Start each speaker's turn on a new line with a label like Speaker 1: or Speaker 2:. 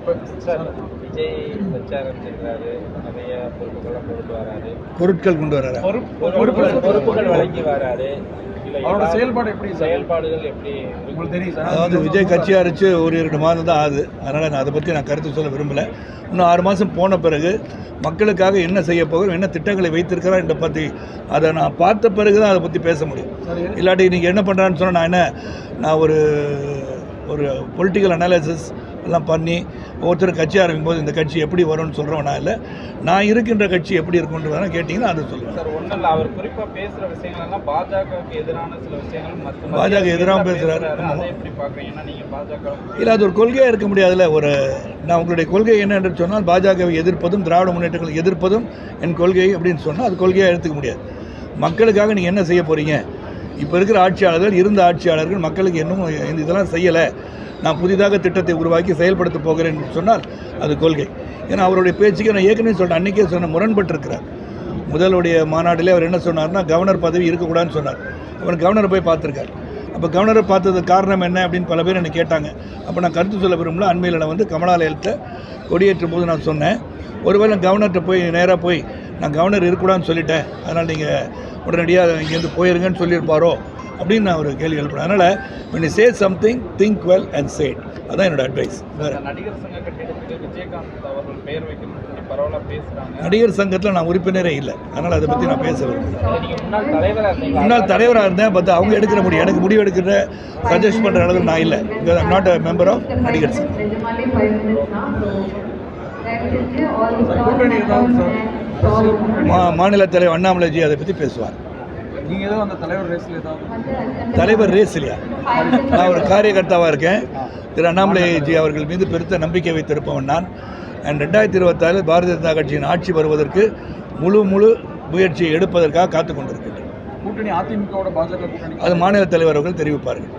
Speaker 1: விஜய் பிரச்சாரம் செய்கிறாரு, நிறைய பொறுப்புகள்லாம் கொண்டு வராரு,
Speaker 2: பொருட்கள் கொண்டு வராரு,
Speaker 1: பொறுப்புகள் வழங்கி வராரு.
Speaker 3: அவரோட
Speaker 1: செயல்பாடுகள் எப்படி உங்களுக்கு தெரியும் சார்?
Speaker 2: அதாவது விஜய் கட்சி அரைச்சு ஒரு 2 மாதம் தான் ஆகுது. அதனால் நான் அதை பற்றி நான் கருத்து சொல்ல விரும்பலை. இன்னும் 6 மாதம் போன பிறகு மக்களுக்காக என்ன செய்ய போகிறோம், என்ன திட்டங்களை வைத்திருக்கிறோம் என்ற பற்றி அதை நான் பார்த்த பிறகு தான் அதை பற்றி பேச முடியும். இல்லாட்டி நீங்கள் என்ன பண்ணுறான்னு சொன்னால் நான் ஒரு பொலிட்டிக்கல் அனாலிசிஸ் எல்லாம் பண்ணி ஒவ்வொருத்தரும் கட்சி ஆரம்பிக்கும் போது இந்த கட்சி எப்படி வரும்னு சொல்கிறவனா இல்லை, நான் இருக்கின்ற கட்சி எப்படி இருக்குன்னு வேணால் கேட்டிங்கன்னா அதை சொல்லுவேன்.
Speaker 1: சார் ஒன்றும் இல்லை, அவர் குறிப்பாக பேசுகிற விஷயங்கள்லாம் பாஜகவுக்கு எதிரான சில விஷயங்கள்
Speaker 2: பாஜக எதிராக பேசுகிறாரு.
Speaker 1: அதை எப்படி பார்க்குறீங்கன்னா நீங்கள் பாஜக
Speaker 2: இல்லை, அது ஒரு கொள்கையாக இருக்க முடியாதுல்ல. நான் உங்களுடைய கொள்கை என்ன என்று சொன்னால் பாஜகவை எதிர்ப்பதும் திராவிட முன்னேற்றங்களை எதிர்ப்பதும் என் கொள்கை அப்படின்னு சொன்னால் அது கொள்கையாக எடுத்துக்க முடியாது. மக்களுக்காக நீங்கள் என்ன செய்ய போகிறீங்க? இப்போ இருக்கிற ஆட்சியாளர்கள், இருந்த ஆட்சியாளர்கள் மக்களுக்கு இன்னும் இதெல்லாம் செய்யலை, நான் புதிதாக திட்டத்தை உருவாக்கி செயல்படுத்த போகிறேன் என்று சொன்னால் அது கொள்கை. ஏன்னா அவருடைய பேச்சுக்கு நான் ஏற்கனவே சொல்கிறேன், அன்றைக்கே சொன்ன முரண்பட்டிருக்கிறார். முதலுடைய மாநாட்டிலே அவர் என்ன சொன்னார்னா கவர்னர் பதவி இருக்கக்கூடாதுன்னு சொன்னார். அவர் கவர்னரை போய் பார்த்துருக்கார். அப்போ கவர்னரை பார்த்ததுக்கு காரணம் என்ன அப்படின்னு பல பேர் என்னை கேட்டாங்க. அப்போ நான் கருத்து சொல்ல விரும்பல. அண்மையில் நான் கமலாலயத்தை கொடியேற்றும் போது நான் சொன்னேன், ஒருவேளை கவர்னர்கிட்ட போய் நேராக போய் நான் கவர்னர் இருக்கக்கூடாதுன்னு சொல்லிட்டேன், அதனால் நீங்கள் உடனடியாக இங்கேருந்து போயிருங்கன்னு சொல்லியிருப்பாரோ அப்படின்னு நான் ஒரு கேள்வி எழுப்புறேன். அதனால் when you say something, think well and say it. அதான் என்னோட அட்வைஸ்.
Speaker 1: நடிகர் சங்க கட்டிடத்துக்கு விஜயகாந்த் அவர்கள் பெயர் வைக்கணும்னு சொல்லி பரவாயில்ல பேசுகிறாங்க.
Speaker 2: நடிகர் சங்கத்தில் நான் உறுப்பினரே இல்லை, அதனால் அதை பற்றி நான் பேச விரும்புகிறேன்.
Speaker 1: நீங்கள்
Speaker 2: முன்னாள் தலைவராக இருந்தேன், பார்த்து அவங்க எடுக்கிற முடியும், எனக்கு முடிவு எடுக்கிற சஜஸ்ட் பண்ணுற அளவுக்கு நான் இல்லை. I'm not a member of Nadigar Sangam. மாநில தலைவர் அண்ணாமலைஜி அதை பற்றி பேசுவார்.
Speaker 3: நீங்கள் ஏதோ அந்த தலைவர் ரேஸில் ஏதாவது
Speaker 2: தலைவர் ரேஸ் இல்லையா? நான் ஒரு காரியகர்த்தாவாக இருக்கேன். திரு அண்ணாமலைஜி அவர்கள் மீது பெருத்த நம்பிக்கை வைத்திருப்பவன் நான். 2026 பாரதிய ஜனதா கட்சியின் ஆட்சி வருவதற்கு முழு முயற்சியை எடுப்பதற்காக காத்துக் கொண்டிருக்கின்றேன்.
Speaker 3: கூட்டணி அதிமுகவோட பாஜக கூட்டணி
Speaker 2: அது மாநில தலைவர் அவர்கள் தெரிவிப்பார்கள்.